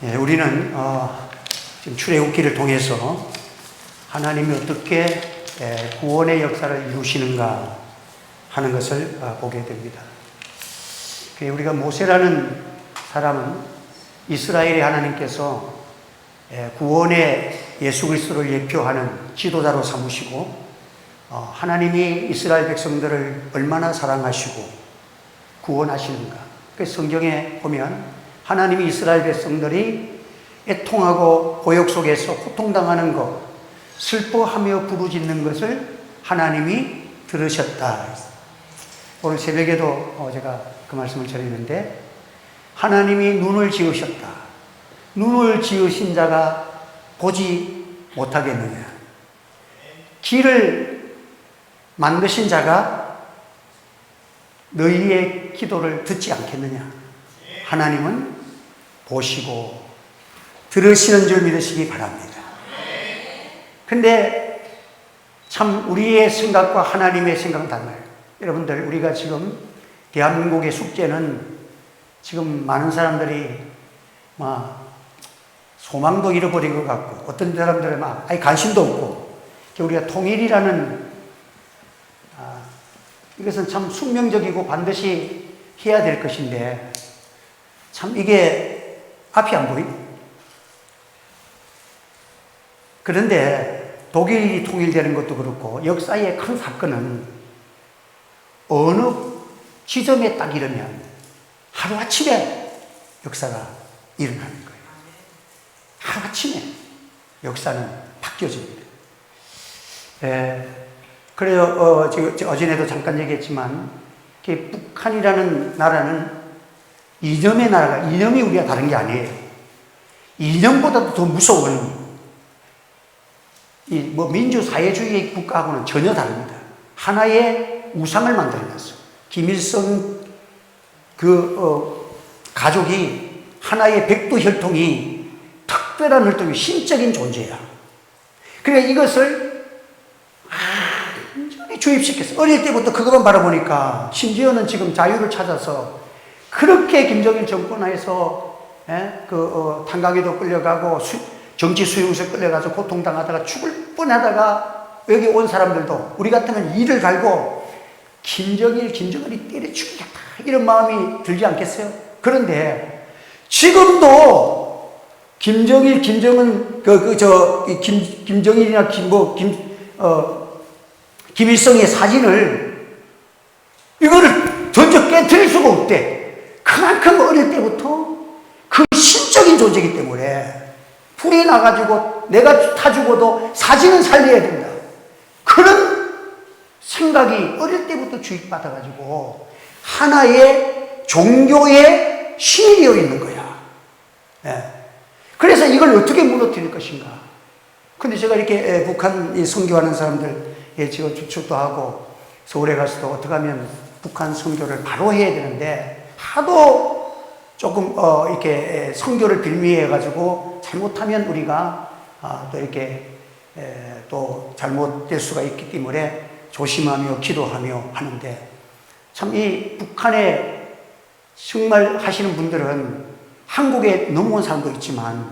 우리는 지금 출애굽기를 통해서 하나님이 어떻게 구원의 역사를 이루시는가 하는 것을 보게 됩니다. 우리가 모세라는 사람은 이스라엘의 하나님께서 구원의 예수 그리스도를 예표하는 지도자로 삼으시고 하나님이 이스라엘 백성들을 얼마나 사랑하시고 구원하시는가. 그래서 성경에 보면 하나님이 이스라엘 백성들이 애통하고 고역 속에서 고통당하는 것, 슬퍼하며 부르짖는 것을 하나님이 들으셨다. 오늘 새벽에도 제가 그 말씀을 전했는데, 하나님이 눈을 지으셨다. 눈을 지으신 자가 보지 못하겠느냐. 길을 만드신 자가 너희의 기도를 듣지 않겠느냐. 하나님은 보시고 들으시는 줄 믿으시기 바랍니다. 근데 참 우리의 생각과 하나님의 생각은 달라요. 여러분들, 우리가 지금 대한민국의 숙제는 지금 많은 사람들이 소망도 잃어버린 것 같고, 어떤 사람들은 아예 관심도 없고, 우리가 통일이라는 이것은 참 숙명적이고 반드시 해야 될 것인데, 참 이게 앞이 안 보이네. 그런데 독일이 통일되는 것도 그렇고, 역사의 큰 사건은 어느 지점에 딱 이르면 하루아침에 역사가 일어나는 거예요. 하루아침에 역사는 바뀌어집니다. 그래요. 어제도 잠깐 얘기했지만, 북한이라는 나라는 이념의 나라가, 이념이 우리가 다른 게 아니에요. 이념보다도 더 무서운 민주사회주의 국가하고는 전혀 다릅니다. 하나의 우상을 만들어놨어. 김일성 가족이 하나의 백두혈통이 특별한 혈통이 신적인 존재야. 그러니까 이것을 완전히 주입시켰어. 어릴 때부터 그것만 바라보니까, 심지어는 지금 자유를 찾아서 그렇게 김정일 정권 하에서 탄광에도 끌려가고 정치 수용소에 끌려가서 고통당하다가 죽을 뻔하다가 여기 온 사람들도 우리 같으면 이를 갈고 김정일이 때려 죽이겠다 이런 마음이 들지 않겠어요? 그런데 지금도 김정일이나 김일성의 사진을 이거를 던져 깨트릴 수가 없대. 그만큼 어릴 때부터 그 신적인 존재이기 때문에 불이 나가지고 내가 타 죽어도 사진은 살려야 된다. 그런 생각이 어릴 때부터 주입받아가지고 하나의 종교의 신이 되어 있는 거야. 그래서 이걸 어떻게 무너뜨릴 것인가. 근데 제가 이렇게 북한 선교하는 사람들 지금 추측도 하고 서울에 가서도 어떻게 하면 북한 선교를 바로 해야 되는데, 하도 조금 이렇게 선교를 빌미해가지고 잘못하면 우리가 또 이렇게 또 잘못될 수가 있기 때문에 조심하며 기도하며 하는데, 참 이 북한에 정말 하시는 분들은 한국에 넘어온 사람도 있지만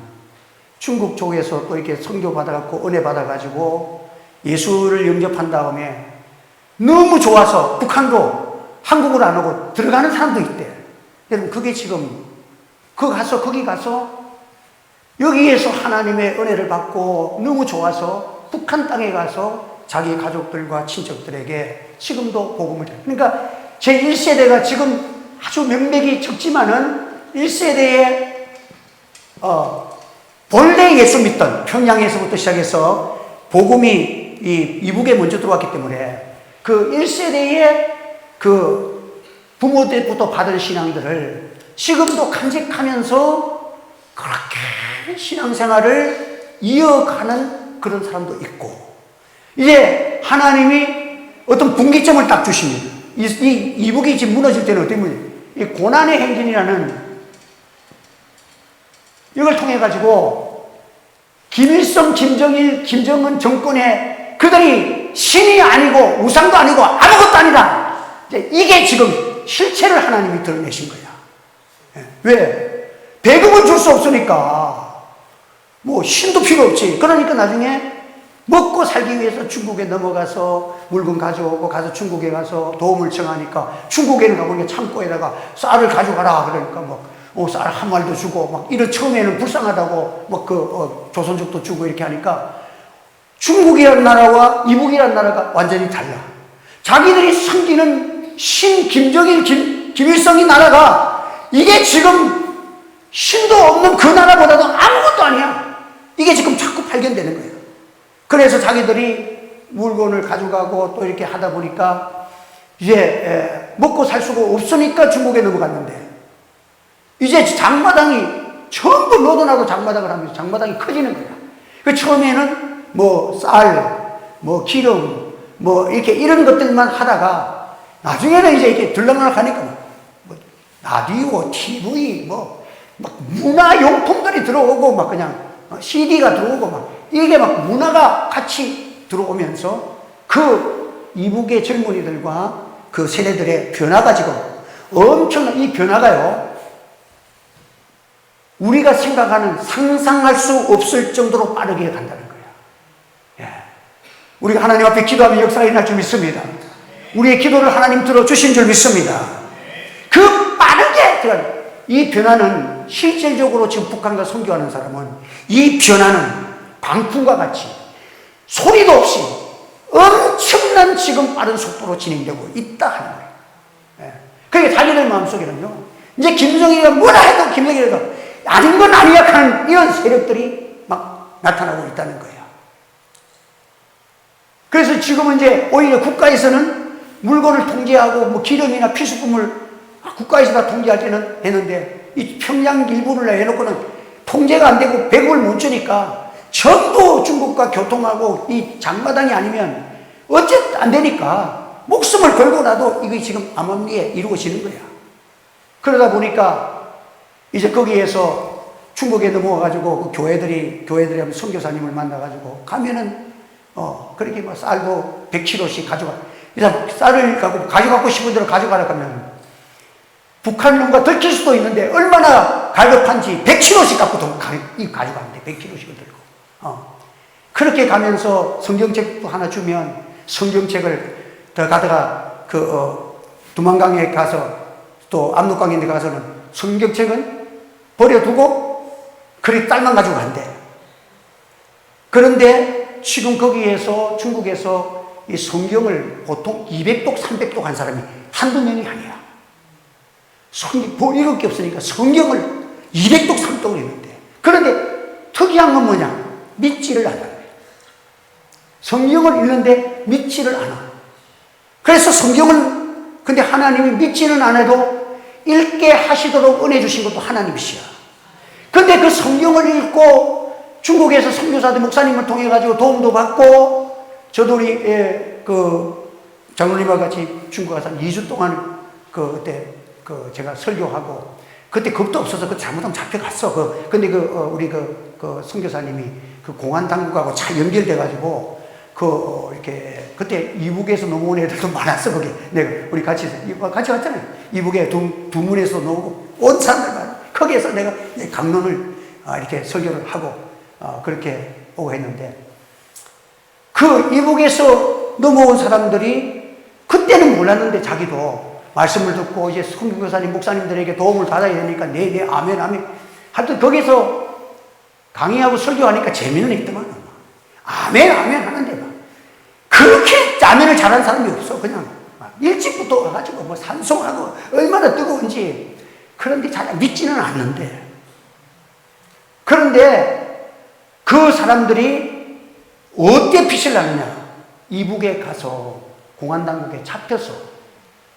중국 쪽에서 또 이렇게 선교 받아갖고 은혜 받아가지고 예수를 영접한 다음에 너무 좋아서 북한도 한국어를 안 하고 들어가는 사람도 있대. 여러분, 그게 지금 거기 가서 여기에서 하나님의 은혜를 받고 너무 좋아서 북한 땅에 가서 자기 가족들과 친척들에게 지금도 복음을 해요. 그러니까 제 1세대가 지금 아주 명맥이 적지만은 1세대에 본래 예수 믿던 평양에서부터 시작해서 복음이 이북에 먼저 들어왔기 때문에 그 1세대의 그 부모 때부터 받은 신앙들을 지금도 간직하면서 그렇게 신앙생활을 이어가는 그런 사람도 있고, 이제 하나님이 어떤 분기점을 딱 주십니다. 이북이 지금 무너질 때는 어떻게 무너져요? 이 고난의 행진이라는 이걸 통해 가지고 김일성, 김정일, 김정은 정권의 그들이 신이 아니고 우상도 아니고 아무것도 아니다. 이게 지금 실체를 하나님이 드러내신 거야. 왜? 배급을 줄 수 없으니까 뭐 신도 필요 없지. 그러니까 나중에 먹고 살기 위해서 중국에 넘어가서 물건 가져오고 가서 중국에 가서 도움을 청하니까 중국에는 가보니까 창고에다가 쌀을 가져가라 그러니까 쌀 한 마리도 주고 막 이런 처음에는 불쌍하다고 조선족도 주고 이렇게 하니까 중국이라는 나라와 이북이라는 나라가 완전히 달라. 자기들이 섬기는 김정일, 김일성이 나라가 이게 지금 신도 없는 그 나라보다도 아무것도 아니야. 이게 지금 자꾸 발견되는 거예요. 그래서 자기들이 물건을 가져가고 또 이렇게 하다 보니까 이제 먹고 살 수가 없으니까 중국에 넘어갔는데 이제 장마당이 전부 노동하고 장마당을 하면서 장마당이 커지는 거야. 그 처음에는 쌀, 기름, 이렇게 이런 것들만 하다가 나중에는 이제 이렇게 들락날락 하니까 라디오, TV, 막 문화용품들이 들어오고 막 그냥 CD가 들어오고 막 이게 막 문화가 같이 들어오면서 그 이북의 젊은이들과 그 세대들의 변화가 지금 엄청난 이 변화가요. 우리가 생각하는 상상할 수 없을 정도로 빠르게 간다는 거예요. 예. 우리가 하나님 앞에 기도하면 역사가 일어날 줄 믿습니다. 우리의 기도를 하나님 들어주신 줄 믿습니다. 그 빠르게 이 변화는 실질적으로 지금 북한과 선교하는 사람은 이 변화는 방풍과 같이 소리도 없이 엄청난 지금 빠른 속도로 진행되고 있다 하는 거예요. 예. 그게 자기들 마음속에는요. 이제 김정일이가 뭐라 해도 김정일이라도 아닌 건 아니야 하는 이런 세력들이 막 나타나고 있다는 거예요. 그래서 지금은 이제 오히려 국가에서는 물건을 통제하고 기름이나 필수품을 국가에서 다 통제할 때는 되는데 이 평양 일부를 해놓고는 통제가 안 되고 배급을 못 주니까 전부 중국과 교통하고 이 장마당이 아니면 어째 안 되니까 목숨을 걸고라도 이게 지금 암암리에 이루어지는 거야. 그러다 보니까 이제 거기에서 중국에 넘어가가지고 그 교회들이 하면 선교사님을 만나가지고 가면은 그렇게 쌀도 100kg씩 가져가. 그래서 쌀을 가져가고 싶은 대로 가져가라 하면 북한 놈과 들킬 수도 있는데 얼마나 갈급한지 100kg씩 갖고 가져가는데 100kg씩을 들고. 그렇게 가면서 성경책도 하나 주면 성경책을 더 가다가 두만강에 가서 또 압록강에 가서는 성경책은 버려두고 그리 딸만 가지고 간대. 그런데 지금 거기에서 중국에서 이 성경을 보통 200독, 300독 한 사람이 한두 명이 아니야. 볼 읽을 게 없으니까 성경을 200독, 300독을 읽는데. 그런데 특이한 건 뭐냐? 믿지를 않아. 성경을 읽는데 믿지를 않아. 그래서 근데 하나님이 믿지는 않아도 읽게 하시도록 은혜 주신 것도 하나님이시야. 근데 그 성경을 읽고 중국에서 선교사들 목사님을 통해 가지고 도움도 받고 저도 우리 장로님과 같이 중국 가서 2주 동안 그때 제가 설교하고 그때 겁도 없어서 잘못하면 잡혀갔어. 근데 우리 선교사님이 공안 당국하고 잘 연결돼 가지고 이렇게 그때 이북에서 넘어온 애들도 많았어. 거기 우리 같이 갔잖아요. 이북에 두 문에서 넘어오고 온 사람들 많아. 거기에서 내가 강론을 이렇게 설교를 하고 그렇게 오고 했는데 그 이북에서 넘어온 사람들이 그때는 몰랐는데 자기도 말씀을 듣고 이제 선교사님 목사님들에게 도움을 받아야 되니까 네 아멘 아멘 하여튼 거기서 강의하고 설교하니까 재미는 있더만 아멘 아멘 하는데 막 그렇게 아멘을 잘하는 사람이 없어. 그냥 일찍부터 와가지고 산송하고 얼마나 뜨거운지. 그런데 잘 믿지는 않는데. 그런데 그 사람들이 어떻게 빛을 나느냐? 이북에 가서 공안당국에 잡혀서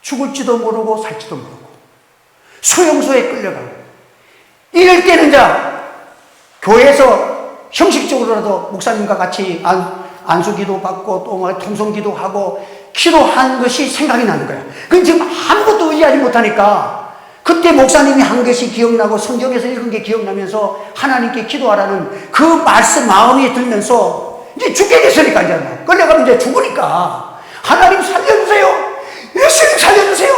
죽을지도 모르고 살지도 모르고 수용소에 끌려가고 이럴 때는 교회에서 형식적으로라도 목사님과 같이 안수기도 받고 또 통성기도 하고 기도한 것이 생각이 나는 거야. 그건 지금 아무것도 의지하지 못하니까 그때 목사님이 한 것이 기억나고 성경에서 읽은 게 기억나면서 하나님께 기도하라는 그 말씀 마음에 들면서 이제 죽게 됐으니까 이제 끌려가면 이제 죽으니까 하나님 살려주세요. 예수님 살려주세요.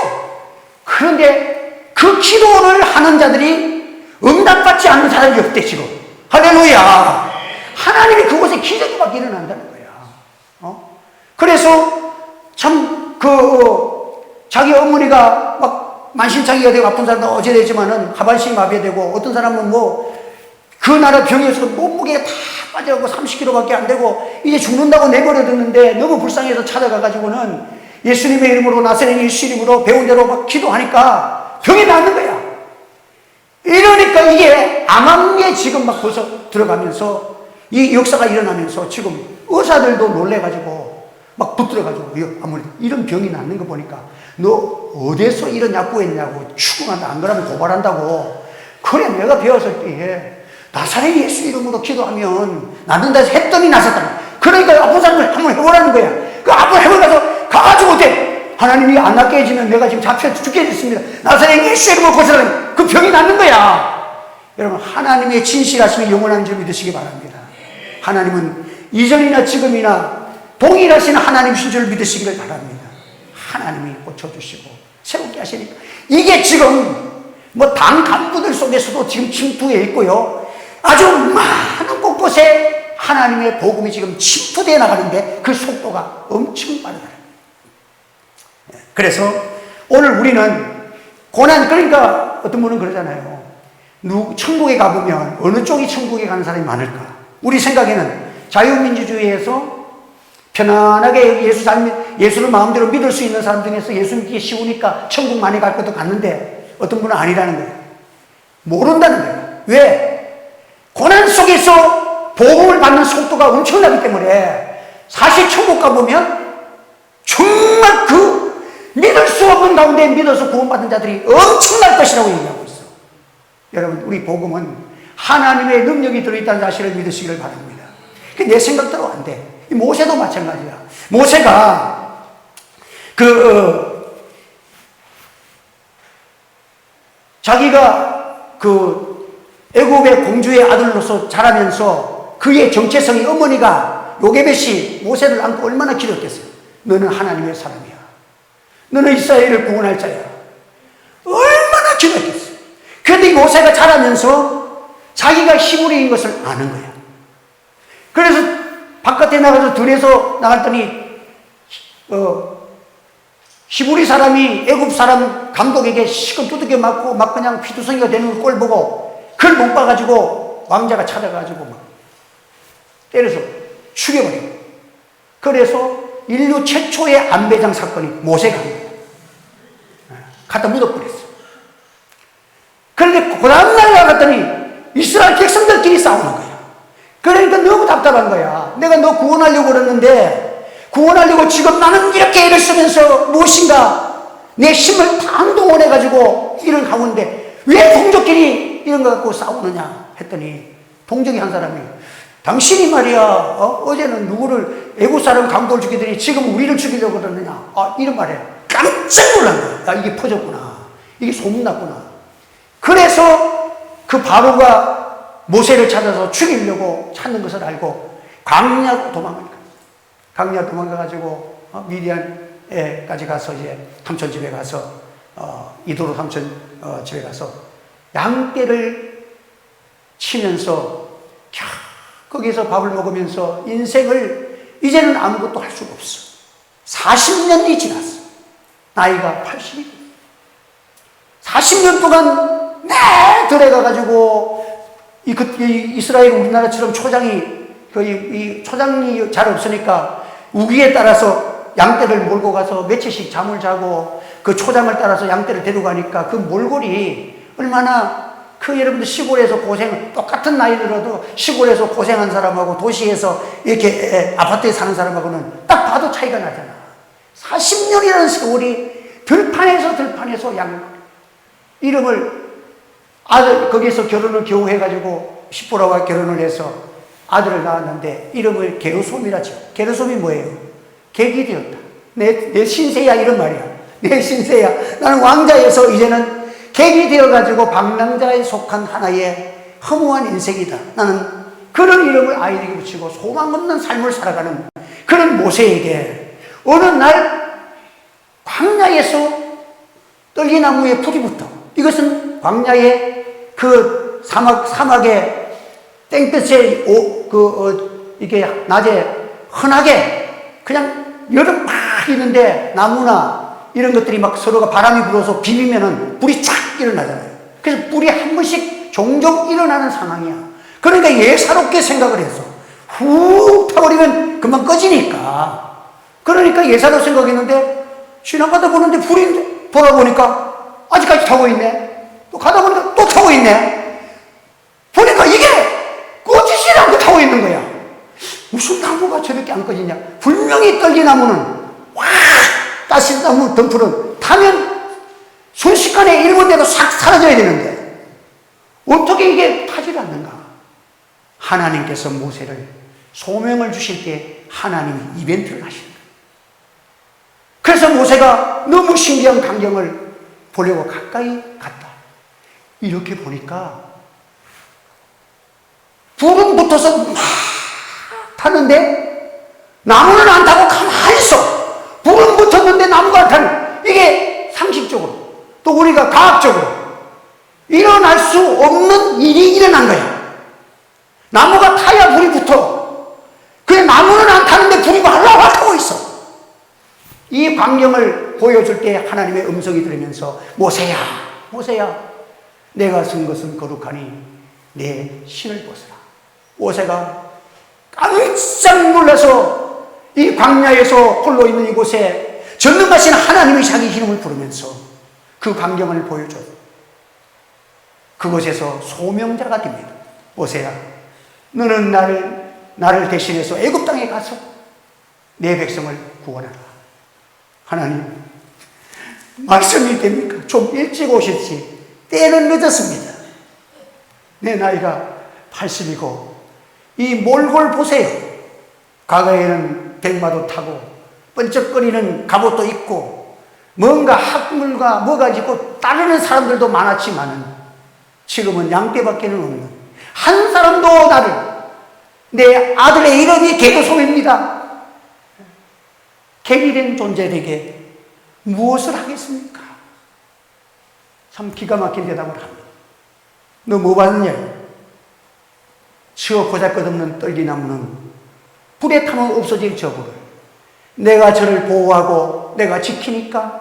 그런데 그 기도를 하는 자들이 응답받지 않는 사람이 없대, 지금. 할렐루야. 하나님이 그곳에 기적이 막 일어난다는 거야. 그래서 참, 자기 어머니가 막 만신창이가 되고 아픈 사람도 어제 되지만은 하반신이 마비되고 어떤 사람은 뭐 그 나라 병에서 몸무게가 다 빠져가고 30kg밖에 안 되고 이제 죽는다고 내버려뒀는데 너무 불쌍해서 찾아가가지고는 예수님의 이름으로 나사렛 예수 이름으로 배운 대로 막 기도하니까 병이 낫는 거야. 이러니까 이게 암암리에 지금 막 벌써 들어가면서 이 역사가 일어나면서 지금 의사들도 놀래가지고 막 붙들어가지고 아무래도 이런 병이 낫는 거 보니까 너 어디서 이런 약 구했냐고 추궁한다. 안 그러면 고발한다고. 그래 내가 배웠을 때에 나사렛 예수 이름으로 기도하면 낫는다 해서 했더니 나섰다. 그러니까 아픈 사람을 한번 해보라는 거야. 그 아픈 해보라서 가가지고 어때? 하나님이 안 낫게 해주면 내가 지금 잡혀 죽게 됐습니다. 나사렛 예수 이름으로 고쳐라면 그 병이 낫는 거야. 여러분 하나님의 진실하심이 영원한 줄 믿으시기 바랍니다. 하나님은 이전이나 지금이나 동일하신 하나님이신 줄 믿으시기를 바랍니다. 하나님이 고쳐주시고 새롭게 하시니까 이게 지금 뭐 당 간부들 속에서도 지금 침투해 있고요. 아주 많은 곳곳에 하나님의 복음이 지금 침투되어 나가는데 그 속도가 엄청 빠르다. 그래서 오늘 우리는 고난, 그러니까 어떤 분은 그러잖아요. 천국에 가보면 어느 쪽이 천국에 가는 사람이 많을까? 우리 생각에는 자유민주주의에서 편안하게 예수를 마음대로 믿을 수 있는 사람 중에서 예수 믿기 쉬우니까 천국 많이 갈 것도 같는데 어떤 분은 아니라는 거예요. 모른다는 거예요. 왜? 고난 속에서 복음을 받는 속도가 엄청나기 때문에 사실 천국 가보면 정말 그 믿을 수 없는 가운데 믿어서 구원받은 자들이 엄청날 것이라고 얘기하고 있어. 여러분 우리 복음은 하나님의 능력이 들어있다는 사실을 믿으시기를 바랍니다. 내 생각대로 안 돼. 모세도 마찬가지야. 모세가 자기가 애굽의 공주의 아들로서 자라면서 그의 정체성이 어머니가 요게벳이 모세를 안고 얼마나 기도했겠어요. 너는 하나님의 사람이야. 너는 이스라엘을 구원할 자야. 얼마나 기도했겠어요. 그런데 이 모세가 자라면서 자기가 히브리인 것을 아는 거야. 그래서 바깥에 나가서 들에서 나갔더니 히브리 사람이 애굽 사람 감독에게 시건 두들겨 맞고 막 그냥 피투성이가 되는 꼴 보고 그걸 못 봐가지고 왕자가 찾아가지고 막 때려서 죽여버리고. 그래서 인류 최초의 안배장 사건이 모세가 갖다 묻어버렸어. 그런데 그 다음날 나갔더니 이스라엘 백성들끼리 싸우는 거야. 그러니까 너무 답답한 거야. 내가 너 구원하려고 그랬는데 구원하려고 지금 나는 이렇게 애를 쓰면서 무엇인가 내 힘을 다 동원해가지고 이런 가운데 왜 동족끼리 이런 거 갖고 싸우느냐 했더니 동족이 한 사람이 당신이 말이야 어제는 누구를 애국 사람 강도를 죽이더니 지금 우리를 죽이려고 그러느냐 이런 말에 깜짝 놀란 거야. 야, 이게 퍼졌구나. 이게 소문났구나. 그래서 그 바로가 모세를 찾아서 죽이려고 찾는 것을 알고 광야로 도망가니까 광야 도망가가지고 미디안에까지 가서 이제 삼촌 집에 가서 이도로 삼촌 집에 가서 양떼를 치면서 거기서 밥을 먹으면서 인생을 이제는 아무것도 할 수가 없어. 40년이 지났어. 나이가 80이. 40년 동안 들에 가가지고 이스라엘 우리나라처럼 초장이 초장이 잘 없으니까 우기에 따라서 양떼를 몰고 가서 며칠씩 잠을 자고 그 초장을 따라서 양떼를 데려가니까 그 몰골이 얼마나 여러분들 시골에서 똑같은 나이 들어도 시골에서 고생한 사람하고 도시에서 이렇게 아파트에 사는 사람하고는 딱 봐도 차이가 나잖아. 40년이라는 세월이 들판에서 이름을 거기에서 결혼을 겨우 해가지고 시포라와 결혼을 해서 아들을 낳았는데 이름을 게르솜이라 쳐. 게르솜이 뭐예요? 객이 되었다. 내 신세야 이런 말이야. 내 신세야. 나는 왕자에서 이제는 객이 되어가지고 방랑자에 속한 하나의 허무한 인생이다. 나는 그런 이름을 아이에게 붙이고 소망 없는 삶을 살아가는 그런 모세에게 어느 날 광야에서 떨기나무에 불이 붙어. 이것은 광야의 사막에 땡볕에 이게 낮에 흔하게 그냥 여름 막 있는데 나무나 이런 것들이 막 서로가 바람이 불어서 비비면은 불이 쫙 일어나잖아요. 그래서 불이 한 번씩 종종 일어나는 상황이야. 그러니까 예사롭게 생각을 해서 훅 타버리면 금방 꺼지니까. 그러니까 예사로 생각했는데 지나가다 보는데 불이 돌아보니까 아직까지 타고 있네. 또 가다 보니까 또 타고 있네. 보니까 이게 꺼지지 않고 타고 있는 거야. 무슨 나무가 저렇게 안 꺼지냐. 분명히 떨기나무는 와 따신나무 덤프는 타면 순식간에 1분대도 싹 사라져야 되는데 어떻게 이게 타질 않는가. 하나님께서 모세를 소명을 주실 때 하나님이 이벤트를 하시는 거예요. 그래서 모세가 너무 신기한 광경을 보려고 가까이 갔다. 이렇게 보니까 불은 붙어서 막 타는데 나무는 안 타고 가만히 있어. 불은 붙었는데 나무가 안 타는, 이게 상식적으로 또 우리가 과학적으로 일어날 수 없는 일이 일어난 거야. 나무가 타야 불이 붙어. 그래 나무는 안 타는데 불이 활활 타고 있어. 이 광경을 보여줄 때 하나님의 음성이 들으면서 모세야 모세야 내가 쓴 것은 거룩하니 내 신을 벗으라. 모세가 깜짝 놀라서 이 광야에서 홀로 있는 이곳에 전능하신 하나님의 자기 이름을 부르면서 그 광경을 보여줘요. 그곳에서 소명자가 됩니다. 모세야 너는 나를 대신해서 애굽 땅에 가서 내 백성을 구원하라. 하나님 말씀이 됩니까? 좀 일찍 오실지. 때는 늦었습니다. 내 나이가 80이고 이 몰골 보세요. 과거에는 백마도 타고 번쩍거리는 갑옷도 입고 뭔가 학문과 뭐가 있고 따르는 사람들도 많았지만은 지금은 양떼밖에는 없는, 한 사람도 나를, 내 아들의 이름이 개도소입니다. 객이된 존재에게 무엇을 하겠습니까? 참 기가 막힌 대답을 합니다. 너 뭐 받느냐? 치어 보잘것없는 떨기나무는 불에 타면 없어질 저 불을 내가 저를 보호하고 내가 지키니까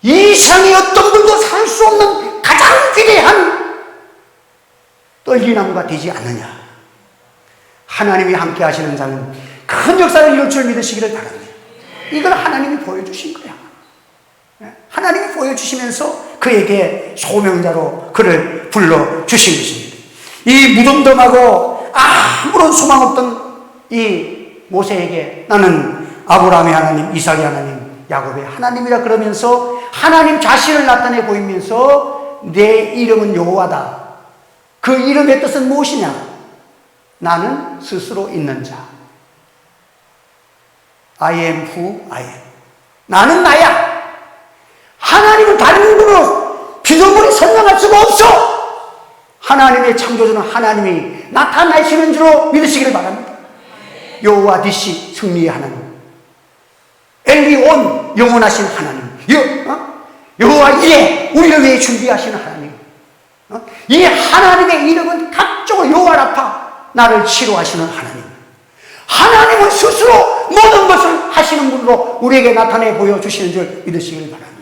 이 세상에 어떤 분도 살 수 없는 가장 위대한 떨기나무가 되지 않느냐. 하나님이 함께 하시는 자는 큰 역사를 이룰 줄 믿으시기를 바랍니다. 이걸 하나님이 보여주신 거야. 하나님이 보여주시면서 그에게 소명자로 그를 불러주신 것입니다. 이 무덤덤하고 아무런 소망 없던 이 모세에게 나는 아브라함의 하나님, 이삭의 하나님, 야곱의 하나님이라 그러면서 하나님 자신을 나타내 보이면서 내 이름은 여호와다. 그 이름의 뜻은 무엇이냐? 나는 스스로 있는 자. I am who I am. 나는 나야. 하나님은 다른 분으로 피조물이 설명할 수가 없어. 하나님의 창조주는 하나님이 나타나시는 줄로 믿으시기를 바랍니다. 여호와 니시 승리의 하나님, 엘리온 영원하신 하나님, 여호와 이레 우리를 위해 준비하시는 하나님. 이 하나님의 이름은 각적으로 여호와 라파 나를 치료하시는 하나님. 하나님은 스스로 모든 것을 하시는 분으로 우리에게 나타내 보여주시는 줄 믿으시길 바랍니다.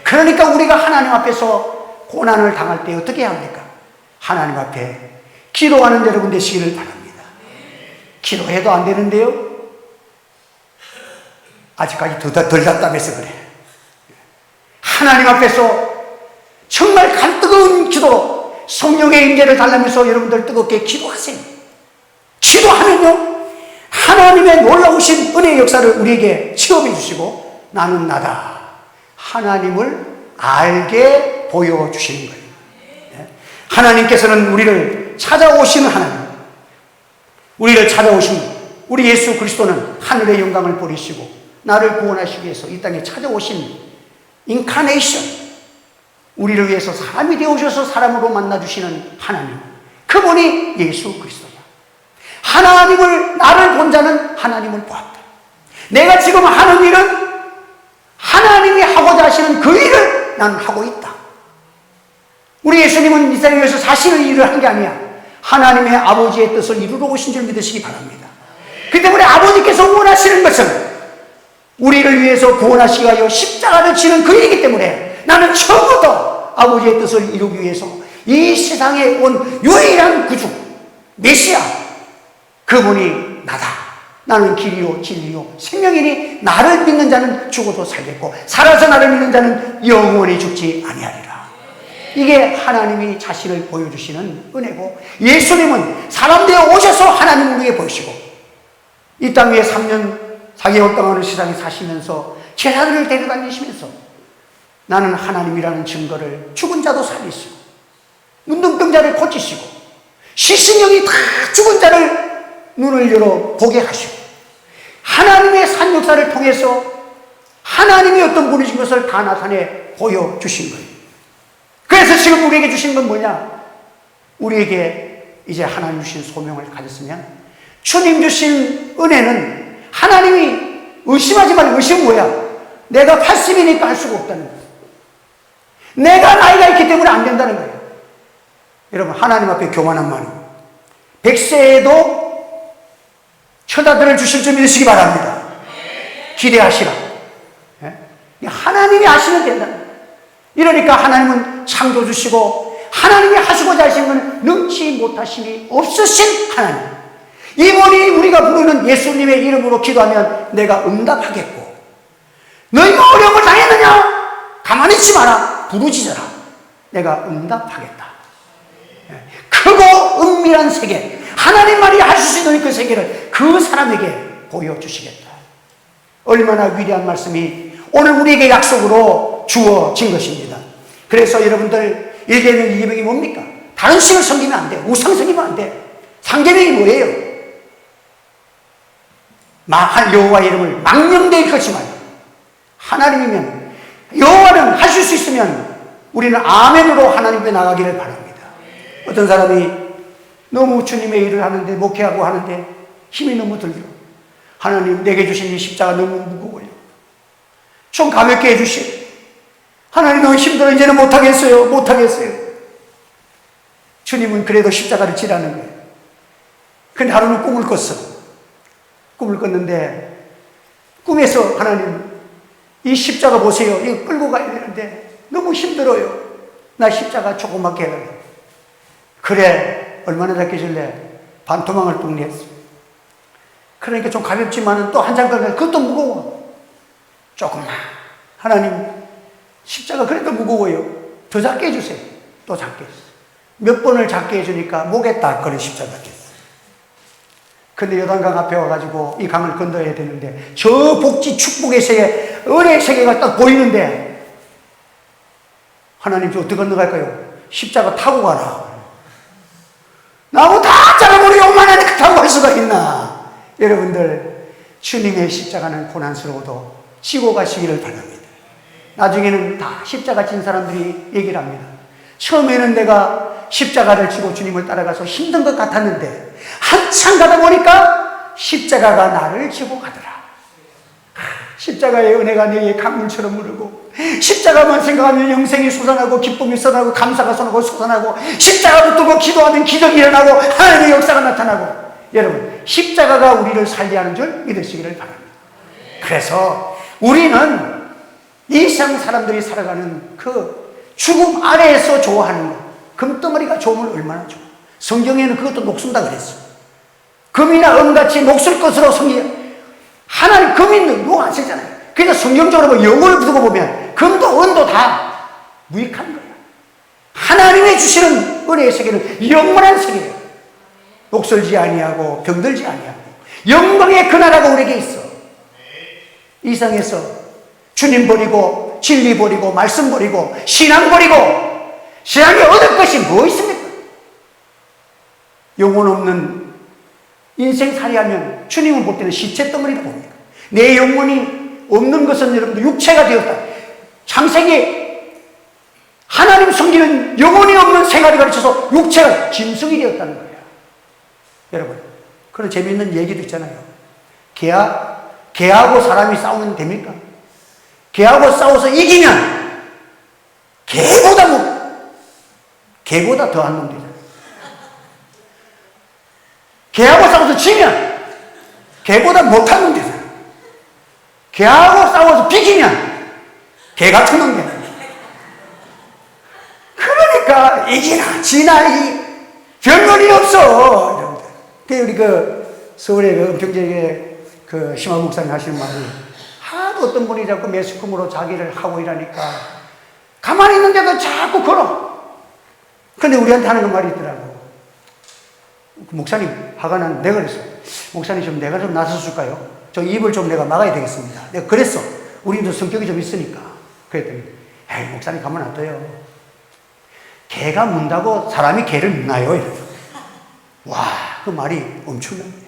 그러니까 우리가 하나님 앞에서 고난을 당할 때 어떻게 합니까? 하나님 앞에 기도하는 여러분 되시기를 바랍니다. 기도해도 안 되는데요? 아직까지 덜 답답해서 그래. 하나님 앞에서 정말 뜨거운 기도로 성령의 임재를 달라면서 여러분들 뜨겁게 기도하세요. 기도하면요 하나님의 놀라우신 은혜의 역사를 우리에게 체험해 주시고 나는 나다 하나님을 알게 보여주시는 거예요. 하나님께서는 우리를 찾아오시는 하나님, 우리를 찾아오신 우리 예수 그리스도는 하늘의 영광을 버리시고 나를 구원하시기 위해서 이 땅에 찾아오신 인카네이션, 우리를 위해서 사람이 되어주셔서 사람으로 만나주시는 하나님, 그분이 예수 그리스도야. 하나님을, 나를 본 자는 하나님을 보았다. 내가 지금 하는 일은 하나님이 하고자 하시는 그 일을 나는 하고 있다. 우리 예수님은 이 땅에 위해서 자신의 일을 한 게 아니야. 하나님의 아버지의 뜻을 이루러 오신 줄 믿으시기 바랍니다. 그 때문에 아버지께서 원하시는 것은 우리를 위해서 구원하시기 위하여 십자가를 지는 그 일이기 때문에 나는 처음부터 아버지의 뜻을 이루기 위해서 이 세상에 온 유일한 구주 메시아, 그분이 나다. 나는 길이요 진리요 생명이니 나를 믿는 자는 죽어도 살겠고 살아서 나를 믿는 자는 영원히 죽지 아니하리라. 이게 하나님이 자신을 보여주시는 은혜고, 예수님은 사람 되어 오셔서 하나님을 우리에게 보이시고 이 땅 위에 3년 4개월 동안을 세상에 사시면서 제자들을 데려다니시면서 나는 하나님이라는 증거를 죽은 자도 살리시고 문둥병자를 고치시고 시신령이 다 죽은 자를 눈을 열어 보게 하시고 하나님의 산 역사를 통해서 하나님이 어떤 분이신 것을 다 나타내 보여주신 거예요. 그래서 지금 우리에게 주신 건 뭐냐? 우리에게 이제 하나님 주신 소명을 가졌으면 주님 주신 은혜는 하나님이 의심하지 말고, 의심은 뭐야? 내가 80이니까 할 수가 없다는 거예요. 내가 나이가 있기 때문에 안 된다는 거예요. 여러분, 하나님 앞에 교만한 마음, 100세에도 처자들을 주실 줄 믿으시기 바랍니다. 기대하시라. 하나님이 하시면 된다는 거예요. 이러니까 하나님은 창조주시고 하나님이 하시고자 하신 것은 능치 못하심이 없으신 하나님, 이분이 우리가 부르는 예수님의 이름으로 기도하면 내가 응답하겠고, 너희가 어려움을 당했느냐? 가만히 있지 마라. 부르짖어라. 내가 응답하겠다. 크고 은밀한 세계, 하나님만이 하실 수 있는 그 세계를 그 사람에게 보여주시겠다. 얼마나 위대한 말씀이 오늘 우리에게 약속으로 주어진 것입니다. 그래서 여러분들, 1계명 2계명이 뭡니까? 다른 신을 섬기면 안 돼. 우상 섬기면 안 돼. 3계명이 뭐예요? 여호와의 이름을 망령되이 걸지 말고, 하나님이면, 여호와는 하실 수 있으면 우리는 아멘으로 하나님 앞에 나가기를 바랍니다. 어떤 사람이 너무 주님의 일을 하는데, 목회하고 하는데 힘이 너무 들죠. 하나님, 내게 주신 이 십자가 너무 무거워요. 좀 가볍게 해주시오. 하나님, 너무 힘들어. 이제는 못하겠어요. 주님은 그래도 십자가를 지라는 거예요. 근데 하루는 꿈을 꿨어. 꿈을 꿨는데 꿈에서 하나님, 이 십자가 보세요. 이거 끌고 가야 되는데 너무 힘들어요. 나 십자가 조그맣게 해달라고. 그래, 얼마나 작게 줄래? 반토막을 뚝 냈어. 그러니까 좀 가볍지만은 또 한 장 끌면 그것도 무거워. 조금만. 하나님, 십자가 그래도 무거워요. 더 작게 해주세요. 또 작게 했어. 몇 번을 작게 해주니까 목에 딱 걸린 십자가 됐어. 근데 요단강 앞에 와가지고 이 강을 건너야 되는데 저 복지 축복의 세계, 은혜의 세계가 딱 보이는데 하나님, 저 어떻게 건너갈까요? 십자가 타고 가라. 나무 다 잘라버려. 요만하니까 타고 갈 수가 있나? 여러분들, 주님의 십자가는 고난스러워도 지고 가시기를 바랍니다. 나중에는 다 십자가 진 사람들이 얘기를 합니다. 처음에는 내가 십자가를 지고 주님을 따라가서 힘든 것 같았는데 한참 가다 보니까 십자가가 나를 지고 가더라. 십자가의 은혜가 내게 강물처럼 흐르고, 십자가만 생각하면 영생이 솟아나고 기쁨이 쏟아나고 감사가 솟아나고 십자가 붙들고 기도하면 기적이 일어나고 하나님의 역사가 나타나고, 여러분, 십자가가 우리를 살리하는 줄 믿으시기를 바랍니다. 그래서 우리는 이 세상 사람들이 살아가는 그 죽음 아래에서 좋아하는 것, 금덩어리가 좋으면 얼마나 좋아. 성경에는 그것도 녹슨다 그랬어. 금이나 은같이 녹슬 것으로 성경, 하나님 금이 녹 안 쓰잖아요. 그래서 성경적으로 영혼을 두고 보면 금도 은도 다 무익한 거야. 하나님이 주시는 은혜의 세계는 영원한 세계예요. 녹슬지 아니하고 병들지 아니하고 영광의 그 나라가 우리에게 있어. 이 세상에서 주님 버리고 진리 버리고 말씀 버리고 신앙 버리고 세상에 얻을 것이 뭐 있습니까? 영혼 없는 인생살이하면 주님은 볼 때는 시체 덩어리라고 봅니다. 내 영혼이 없는 것은 여러분들 육체가 되었다. 창세기 하나님 섬기는 영혼이 없는 생활이 가르쳐서 육체가 짐승이 되었다는 거예요. 여러분, 그런 재미있는 얘기도 있잖아요. 개하고 사람이 싸우면 됩니까? 개하고 싸워서 이기면 개보다 개보다 더한 놈들이잖아. 개하고 싸워서 지면 개보다 못한 놈들이잖아. 개하고 싸워서 비기면 개 같은 놈들이잖아. 그러니까 이기나 지나 별놀이 없어. 여러분들. 우리 서울에 은평제에 심화 목사님 하시는 말이, 하도 어떤 분이 자꾸 매스컴으로 자기를 하고 이러니까 가만히 있는데도 자꾸 걸어. 근데 우리한테 하는 말이 있더라고. 목사님, 화가 나는 내가 그랬어. 목사님, 좀 내가 좀 나서줄까요? 저 입을 좀 내가 막아야 되겠습니다. 내가 그랬어. 우리도 성격이 좀 있으니까. 그랬더니, 에이, 목사님 가만 안 둬요. 개가 문다고 사람이 개를 무나요? 이러죠. 와, 그 말이 엄청난 거야.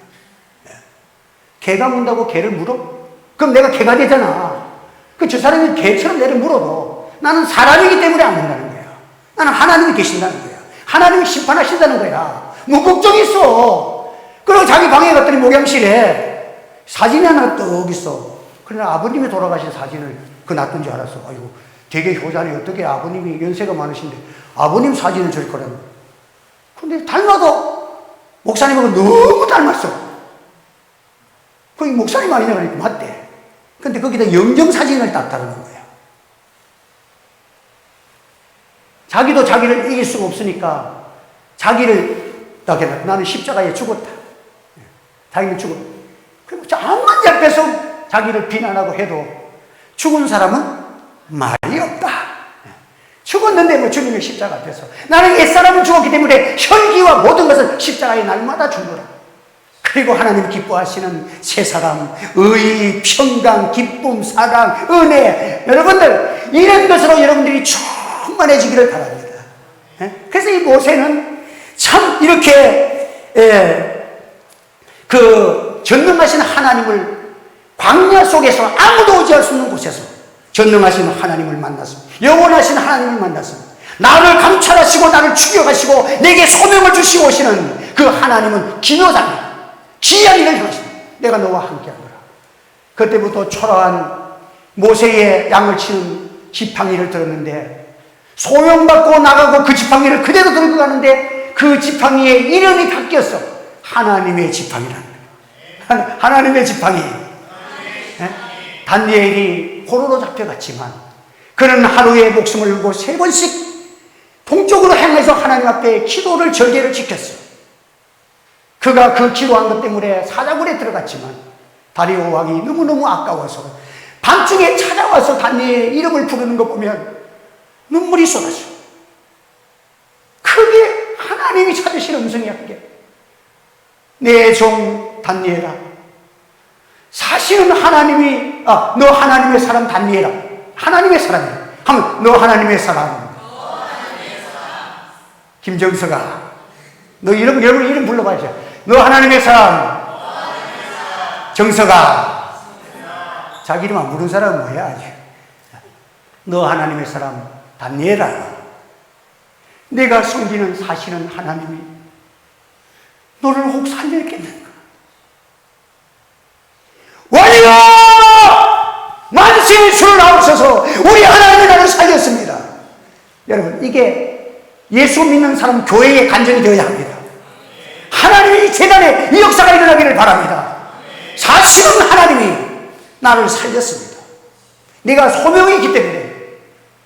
개가 문다고 개를 물어? 그럼 내가 개가 되잖아. 저 사람이 개처럼 내를 물어도 나는 사람이기 때문에 안 문다는 거야. 나는 하나님이 계신다는 거야. 하나님이 심판하신다는 거야. 뭐 걱정이 있어. 그리고 자기 방에 갔더니 목양실에 사진이 하나 떡 있어. 그러나 아버님이 돌아가신 사진을 놔둔 줄 알았어. 아이고, 되게 효자네. 어떻게 아버님이 연세가 많으신데 아버님 사진을 저리 거라는. 근데 닮아도 목사님하고 너무 닮았어. 거기 목사님 아니냐 그러니까 맞대. 근데 거기다 영정사진을 딱 달아놓은 거야. 자기도 자기를 이길 수가 없으니까 자기를 딱 해놔. 나는 십자가에 죽었다. 자기는 죽었다. 그리고 암만 옆에서 자기를 비난하고 해도 죽은 사람은 말이 없다. 죽었는데 뭐 주님의 십자가 앞에서 나는 옛사람은 죽었기 때문에 혈기와 모든 것을 십자가에 날마다 주노라. 그리고 하나님 기뻐하시는 새 사람, 의, 평강, 기쁨, 사랑, 은혜, 여러분들 이런 것으로 여러분들이 충만해지기를 바랍니다. 그래서 이 모세는 참 이렇게 전능하신 하나님을 광야 속에서 아무도 오지 할 수 없는 곳에서 전능하신 하나님을 만났습니다. 영원하신 하나님을 만났습니다. 나를 감찰하시고 나를 죽여가시고 내게 소명을 주시고 오시는 그 하나님은 기묘자입니다. 귀한 일을 행하십니다. 내가 너와 함께하노라. 그때부터 초라한 모세의 양을 치는 지팡이를 들었는데 소명받고 나가고 그 지팡이를 그대로 들고 가는데 그 지팡이의 이름이 바뀌었어. 하나님의 지팡이라는 거예요. 하나님의 지팡이. 다니엘이 포로로 잡혀갔지만 그는 하루에 목숨을 걸고 3번씩 동쪽으로 향해서 하나님 앞에 기도를 절개를 지켰어. 그가 그 기도한 것 때문에 사자굴에 들어갔지만 다리오 왕이 너무너무 아까워서 밤중에 찾아와서 다니엘의 이름을 부르는 거 보면 눈물이 쏟아져. 그게 하나님이 찾으시는 음성이야. 그게 내 종 다니엘아, 사실은 하나님이 너 하나님의 사람 다니엘아, 하나님의 사람이야 하면 너 하나님의 사람. 김정서가 너 여러분 이름 불러봐야죠. 너 하나님의 사람. 정서가 자기 이름 안 부른 사람은 뭐야? 너 하나님의 사람 다니엘아, 내가 섬기는 사실은 하나님이 너를 혹 살려있겠는가? 왕이여, 만세의 주를 나오셔서 우리 하나님이 나를 살렸습니다. 여러분, 이게 예수 믿는 사람 교회의 간증이 되어야 합니다. 하나님의 이 재단에 이 역사가 일어나기를 바랍니다. 사실은 하나님이 나를 살렸습니다. 내가 소명이 있기 때문에.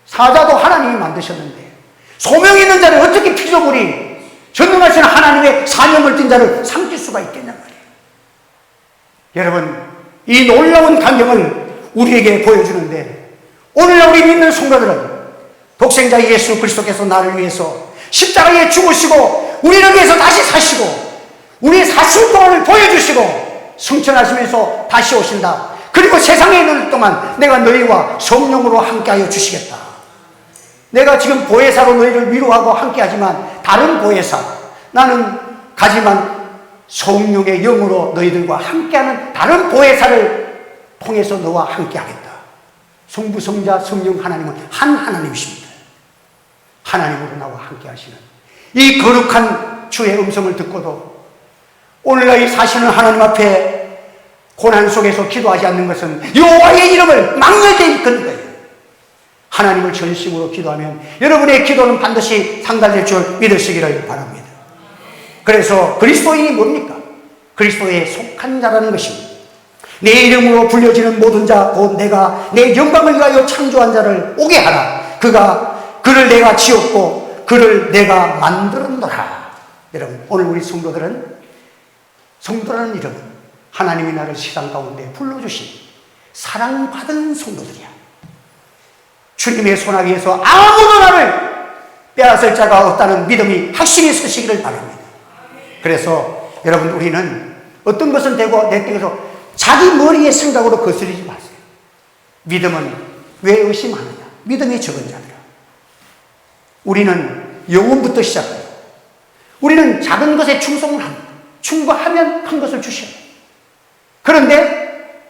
사자도 하나님이 만드셨는데 소명이 있는 자를 어떻게 피조물이 전능하신 하나님의 사명을 띈 자를 삼킬 수가 있겠냔 말이에요. 여러분, 이 놀라운 광경을 우리에게 보여주는데 오늘날 우리 믿는 성도들은 독생자 예수 그리스도께서 나를 위해서 십자가에 죽으시고 우리를 위해서 다시 사시고 우리의 사실 동안을 보여주시고 승천하시면서 다시 오신다. 그리고 세상에 있는 동안 내가 너희와 성령으로 함께하여 주시겠다. 내가 지금 보혜사로 너희를 위로하고 함께하지만 다른 보혜사, 나는 가지만 성령의 영으로 너희들과 함께하는 다른 보혜사를 통해서 너와 함께하겠다. 성부, 성자, 성령 하나님은 한 하나님이십니다. 하나님으로 나와 함께하시는 이 거룩한 주의 음성을 듣고도 오늘날 이 사시는 하나님 앞에 고난 속에서 기도하지 않는 것은 여호와의 이름을 망령되이 이끄는 거예요. 하나님을 전심으로 기도하면 여러분의 기도는 반드시 상달될 줄 믿으시기를 바랍니다. 그래서 그리스도인이 뭡니까? 그리스도에 속한 자라는 것입니다. 내 이름으로 불려지는 모든 자 곧 내가 내 영광을 위하여 창조한 자를 오게 하라. 그를 내가 지었고 그를 내가 만들었노라. 여러분, 오늘 우리 성도라는 이름은 하나님이 나를 세상 가운데 불러주신 사랑받은 성도들이야. 주님의 손아귀에서 아무도 나를 빼앗을 자가 없다는 믿음이 확실히 서시기를 바랍니다. 그래서 여러분, 우리는 어떤 것은 되고 내 땅에서 자기 머리의 생각으로 거스르지 마세요. 믿음은 왜 의심하느냐? 믿음이 적은 자들아. 우리는 영혼부터 시작해요. 우리는 작은 것에 충성을 합니다. 충고하면 큰 것을 주셔요. 그런데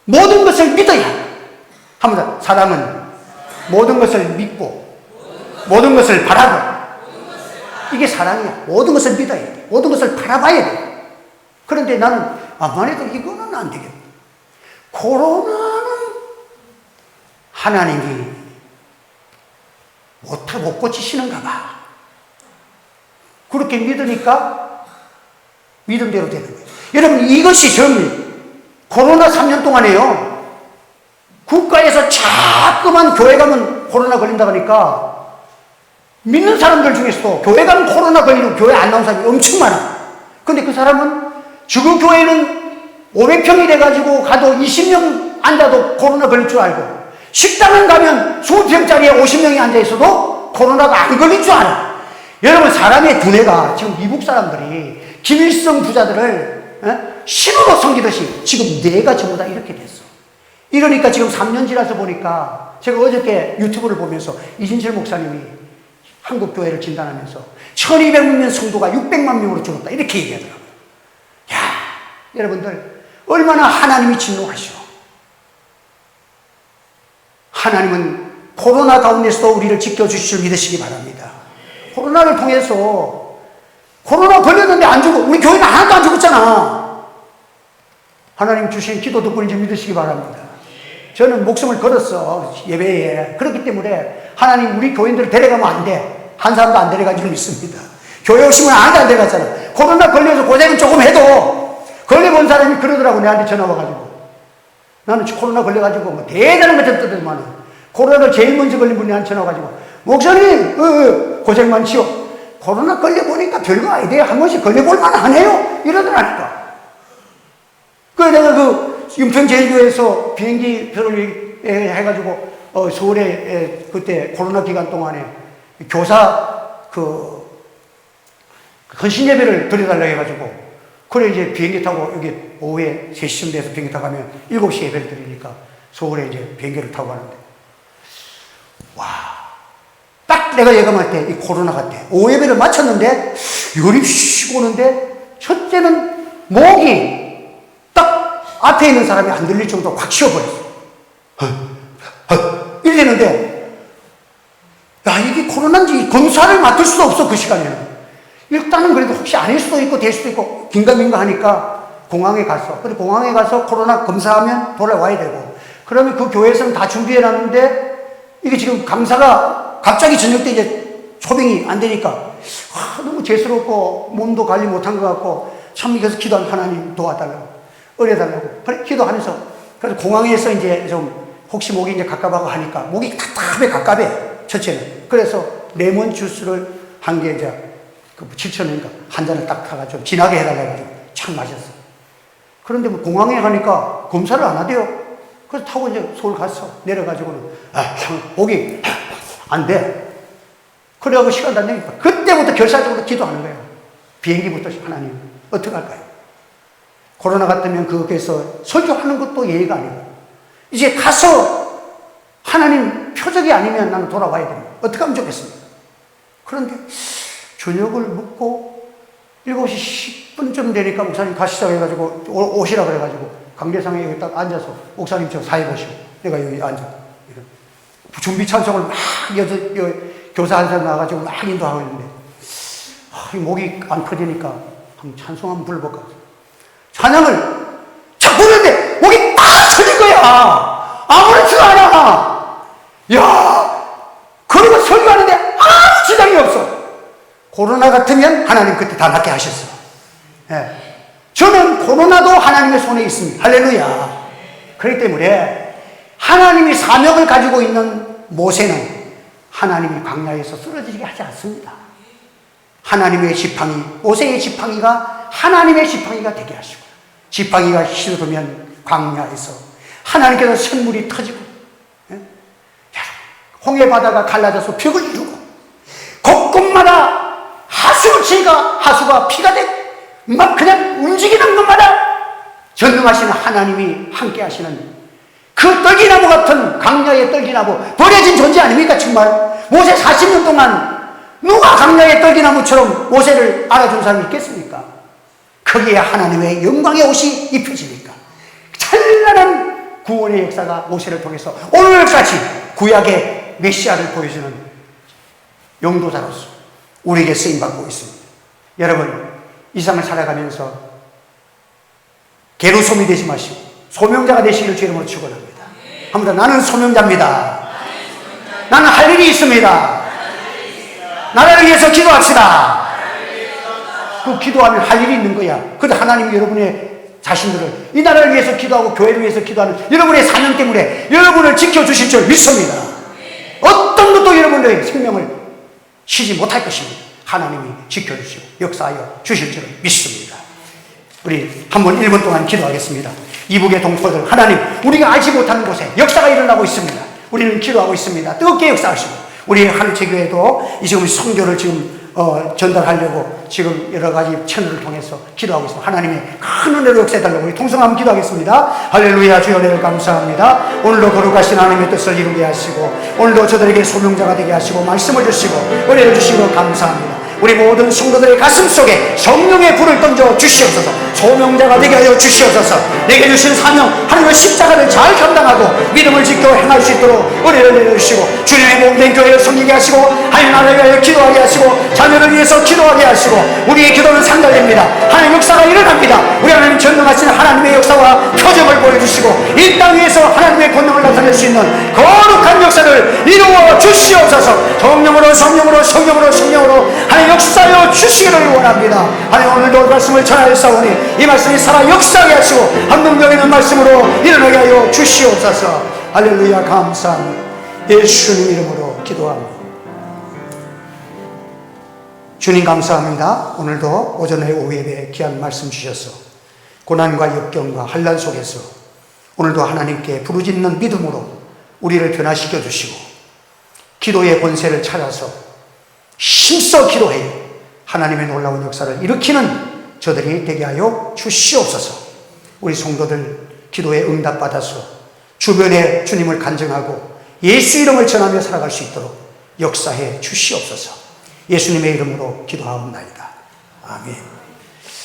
모든 것을 믿어야 합니다. 합니다. 사람은 모든 것을 믿고 모든 것을 바라고, 이게 사랑이야. 모든 것을 믿어야 돼. 모든 것을 바라봐야 돼. 그런데 나는 암만 해도 이거는 안 되겠다. 코로나는 하나님이 못 고치시는가 봐. 그렇게 믿으니까 믿음대로 되는 거예요. 여러분, 이것이 코로나 3년 동안에요. 국가에서 자꾸만 교회 가면 코로나 걸린다 그러니까 믿는 사람들 중에서도 교회 가면 코로나 걸리고 교회 안 나온 사람이 엄청 많아. 근데 그 사람은 지금 교회는 500평이 돼가지고 가도 20명 앉아도 코로나 걸릴 줄 알고, 식당을 가면 20평짜리에 50명이 앉아있어도 코로나가 안 걸릴 줄 알아. 여러분, 사람의 두뇌가 지금 미국 사람들이 김일성 부자들을 신으로 섬기듯이 지금 뇌가 전부 다 이렇게 됐어. 이러니까 지금 3년 지나서 보니까, 제가 어저께 유튜브를 보면서 이진철 목사님이 한국 교회를 진단하면서 1200명 성도가 600만 명으로 줄었다, 이렇게 얘기하더라고요. 야, 여러분들, 얼마나 하나님이 진노하시오. 하나님은 코로나 가운데서도 우리를 지켜주실 줄 믿으시기 바랍니다. 코로나를 통해서, 코로나 걸렸는데 안 죽어. 우리 교회는 하나도 안 죽었잖아. 하나님 주신 기도 덕분인지 믿으시기 바랍니다. 저는 목숨을 걸었어, 예배에. 그렇기 때문에 하나님 우리 교인들을 데려가면 안 돼. 한 사람도 안 데려가지고 믿습니다. 교회 오시면 아무도 안 데려갔잖아. 코로나 걸려서 고생은 조금 해도, 걸려본 사람이 그러더라고. 내한테 전화 와가지고. 나는 코로나 걸려가지고 뭐 대단한 거 듣더만, 코로나를 제일 먼저 걸린 분이 한테 전화 와가지고, 목사님, 고생 많지요. 코로나 걸려보니까 별거 아니에요. 한 번씩 걸려볼만 하네요. 이러더라니까. 그래서 내가 윤평제일교회에서 비행기표를 해가지고, 서울에 그때 코로나 기간 동안에 교사 헌신예배를 드려달라고 해가지고, 그래 이제 비행기 타고 여기 오후에 3시쯤 돼서 비행기 타고 가면 7시 예배를 드리니까 서울에 이제 비행기를 타고 가는데, 와, 딱 내가 예감할 때 이 코로나가 때 오후 예배를 마쳤는데 열이 씩 오는데, 첫째는 목이 딱 앞에 있는 사람이 안 들릴 정도로 확 쉬어버렸어. 이러는데, 야, 이게 코로나인지 검사를 맡을 수도 없어, 그 시간에는. 일단은 그래도 혹시 아닐 수도 있고 될 수도 있고 긴가민가 하니까 공항에 갔어. 근데 공항에 가서 코로나 검사하면 돌아와야 되고, 그러면 그 교회에서는 다 준비해놨는데, 이게 지금 강사가 갑자기 저녁 때 이제 초빙이 안 되니까 너무 죄스럽고 몸도 관리 못한 것 같고, 참 이래서 기도한 하나님 도와달라고, 은혜달라고 그래 기도하면서, 그래서 공항에서 이제 좀 혹시 목이 이제 갑갑하고 하니까, 목이 답답해 갑갑해 첫째는. 그래서 레몬 주스를 한 개 이제 7,000원인가 한 잔을 딱 타가지고 좀 진하게 해달라고 해가지고 착 마셨어. 그런데 뭐 공항에 가니까 검사를 안 하대요. 그래서 타고 이제 서울 갔어. 내려가지고는 목이 안 돼. 그래가지고 시간 다 되니까 그때부터 결사적으로 기도하는 거예요. 비행기부터 하나님 어떻게 할까요? 코로나 같으면 거기에서 설교하는 것도 예의가 아니고, 이제 가서 하나님 표적이 아니면 나는 돌아와야 됩니다. 어떻게 하면 좋겠습니까? 그런데 저녁을 먹고 7시 10분쯤 되니까 목사님 가시자고 해가지고 오시라 그래가지고 강대상에 여기 딱 앉아서, 목사님 저 사회 보시고, 내가 여기 앉아. 준비 찬송을 막 교사 한 사람 나와가지고 막 인도하고 있는데, 목이 안 터지니까 찬송 한번 불러볼까. 찬양을 착 부르는데 목이 막 터진 거야. 아무렇지도 않아. 야, 코로나 같으면 하나님 그때 다 낫게 하셨어. 예. 저는 코로나도 하나님의 손에 있습니다. 할렐루야. 그렇기 때문에 하나님이 사명을 가지고 있는 모세는 하나님이 광야에서 쓰러지게 하지 않습니다. 하나님의 지팡이, 모세의 지팡이가 하나님의 지팡이가 되게 하시고, 지팡이가 휘두르면 광야에서 하나님께서 샘물이 터지고, 홍해 바다가 갈라져서 벽을 이루고, 곳곳마다 하수가 피가 되고, 막 그냥 움직이는 것마다 전능하신 하나님이 함께 하시는 그 떨기나무 같은 광야의 떨기나무, 버려진 존재 아닙니까? 정말 모세 40년 동안 누가 광야의 떨기나무처럼 모세를 알아준 사람이 있겠습니까? 거기에 하나님의 영광의 옷이 입혀지니까 찬란한 구원의 역사가 모세를 통해서 오늘까지 구약의 메시아를 보여주는 용도자로서 우리에게 쓰임받고 있습니다. 여러분, 이 삶을 살아가면서 개로솜이 되지 마시고 소명자가 되시기를 주 이름으로 축원합니다. 한번 더, 나는 소명자입니다. 나는 할 일이 있습니다. 나라를 위해서 기도합시다. 그 기도하면 할 일이 있는 거야. 그런데 하나님이 여러분의 자신들을 이 나라를 위해서 기도하고 교회를 위해서 기도하는 여러분의 사명 때문에 여러분을 지켜주실 줄 믿습니다. 어떤 것도 여러분의 생명을 쉬지 못할 것입니다. 하나님이 지켜주시고 역사하여 주실 줄 믿습니다. 우리 한번 1분 동안 기도하겠습니다. 이북의 동포들, 하나님, 우리가 알지 못하는 곳에 역사가 일어나고 있습니다. 우리는 기도하고 있습니다. 뜨겁게 역사하시고, 우리 하늘체교회도 이 지금 선교를 지금 전달하려고 지금 여러 가지 채널을 통해서 기도하고 있습니다. 하나님의 큰 은혜로 역사해달라고 우리 통성하면 기도하겠습니다. 할렐루야. 주여 은혜를 감사합니다. 오늘도 거룩하신 하나님의 뜻을 이루게 하시고, 오늘도 저들에게 소명자가 되게 하시고 말씀을 주시고 은혜를 주시고 감사합니다. 우리 모든 성도들의 가슴 속에 성령의 불을 던져 주시옵소서. 소명자가 되게 하여 주시옵소서. 내게 주신 사명, 하나님의 십자가를 잘 감당하고 믿음을 지켜 행할 수 있도록 은혜를 내려주시고, 주님의 몸된 교회를 섬기게 하시고, 하나님 나라를 위하여 기도하게 하시고, 자녀를 위해서 기도하게 하시고, 우리의 기도는 상달됩니다. 하나님 역사가 일어납니다. 우리 하나님 전능하신 하나님의 역사와 표정을 보여주시고, 이 땅 위에서 하나님의 권능을 나타낼 수 있는 거룩한 역사를 이루어 주시옵소서. 성령으로 하나님 역사하여 주시기를 원합니다. 하나님, 오늘도 말씀을 전하였사오니 이 말씀이 살아 역사하게 하시고 한동력 있는 말씀으로 일어나게 하여 주시옵소서. 할렐루야. 감사합니다. 예수님 이름으로 기도합니다. 주님 감사합니다. 오늘도 오전에 오후 예배에 귀한 말씀 주셔서 고난과 역경과 환난 속에서 오늘도 하나님께 부르짖는 믿음으로 우리를 변화시켜 주시고, 기도의 권세를 찾아서 힘써 기도해 하나님의 놀라운 역사를 일으키는 저들이 되게 하여 주시옵소서. 우리 성도들 기도에 응답받아서 주변에 주님을 간증하고 예수 이름을 전하며 살아갈 수 있도록 역사해 주시옵소서. 예수님의 이름으로 기도하옵나이다. 아멘.